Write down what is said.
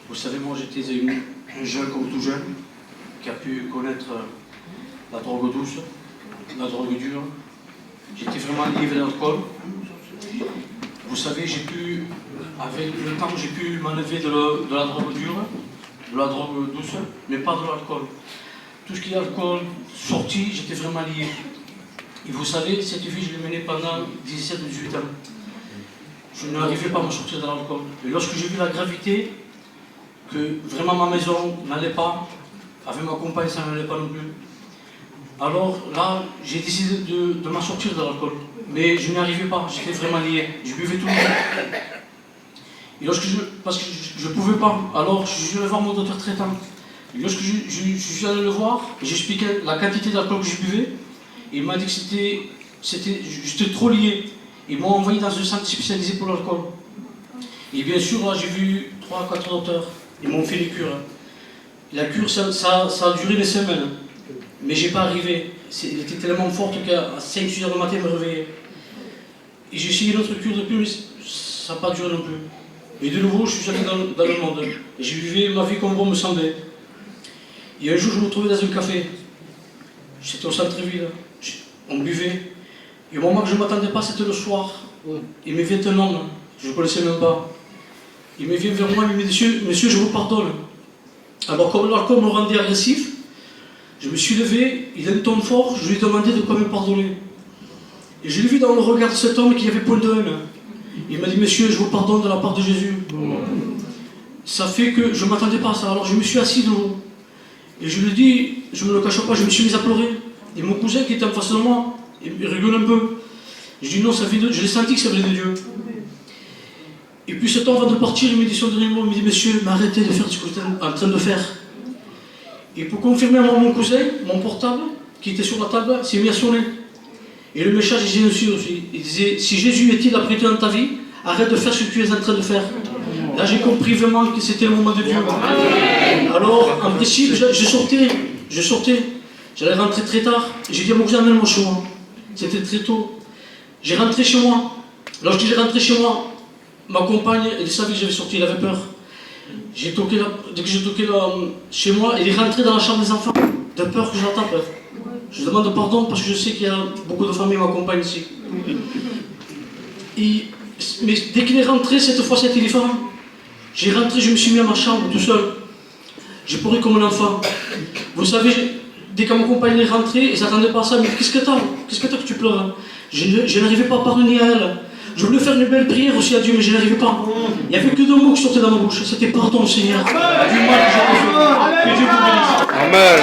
Vous savez, moi j'étais un jeune comme tout jeune, qui a pu connaître la drogue douce, la drogue dure. J'étais vraiment lié vers l'alcool. Vous savez, avec le temps, j'ai pu m'enlever de la drogue dure, de la drogue douce, mais pas de l'alcool. Tout ce qui est alcool, sorti, j'étais vraiment lié. Et vous savez, cette vie, je l'ai menée pendant 17-18 ans. Je n'arrivais pas à me sortir de l'alcool. Et lorsque j'ai vu la gravité, que vraiment ma maison n'allait pas, avec ma compagne, ça n'allait pas non plus. Alors là, j'ai décidé de m'en sortir de l'alcool. Mais je n'y arrivais pas, j'étais vraiment lié. Je buvais tout le temps. Et parce que je ne pouvais pas, alors je suis allé voir mon docteur traitant. Et lorsque je suis allé le voir, j'expliquais la quantité d'alcool que je buvais. Et il m'a dit que j'étais trop lié. Ils m'ont envoyé dans un centre spécialisé pour l'alcool. Et bien sûr, là, j'ai vu 3 à 4 docteurs. Ils m'ont fait les cures. La cure, ça a duré des semaines. Mais j'ai pas arrivé. Elle était tellement forte qu'à 5-6 heures du matin, je me réveillais. Et j'ai essayé une autre cure depuis, mais ça n'a pas duré non plus. Et de nouveau, je suis allé dans le monde. Et j'ai vécu ma vie comme bon me semblait. Et un jour, je me trouvais dans un café. J'étais au centre-ville. On buvait. Et au moment que je ne m'attendais pas, c'était le soir. Il me vient un homme, je ne le connaissais même pas. Il me vient vers moi, il me dit monsieur, je vous pardonne. Alors, comme l'alcool me rendait agressif, je me suis levé, il a un ton fort, je lui ai demandé de quoi me pardonner. Et je l'ai vu dans le regard de cet homme qu'il y avait point de haine. Il m'a dit monsieur, je vous pardonne de la part de Jésus. Ça fait que je ne m'attendais pas à ça. Alors, je me suis assis devant. Et je lui ai dit, je ne me le cache pas, je me suis mis à pleurer. Et mon cousin qui était en face de moi, il rigole un peu. Je dis non, je l'ai senti que ça venait de Dieu. Et puis cet homme, avant de partir, il me dit son dernier mot, il me dit monsieur, mais arrêtez de faire ce que vous êtes en train de faire. Et pour confirmer à moi, mon cousin, mon portable, qui était sur la table, s'est mis à sonner. Et le message disait aussi, il disait, si Jésus est-il après dans ta vie, arrête de faire ce que tu es en train de faire. Là, j'ai compris vraiment que c'était le moment de Dieu. Alors, en principe, je sortais. J'allais rentrer très tard. J'ai dit à mon cousin, amène-moi chez moi. C'était très tôt. J'ai rentré chez moi. Lorsque j'ai rentré chez moi, ma compagne, elle savait que j'avais sorti, elle avait peur. Dès que j'ai toqué chez moi, elle est rentrée dans la chambre des enfants, de peur que je la tape. Je demande pardon parce que je sais qu'il y a beaucoup de familles qui m'accompagnent ici. Mais dès qu'il est rentré, cette fois c'était différent. J'ai rentré, je me suis mis à ma chambre tout seul. J'ai pleuré comme un enfant. Vous savez, dès que ma compagne est rentrée, elle ne s'attendait pas à ça. Mais qu'est-ce que t'as? Qu'est-ce que t'as que tu pleures? Je n'arrivais pas à pardonner à elle. Je voulais faire une belle prière aussi à Dieu, mais je n'arrivais pas. Il n'y avait que 2 mots qui sortaient dans ma bouche. C'était pardon, Seigneur, du mal que j'avais fait. Que Dieu vous bénisse. Amen.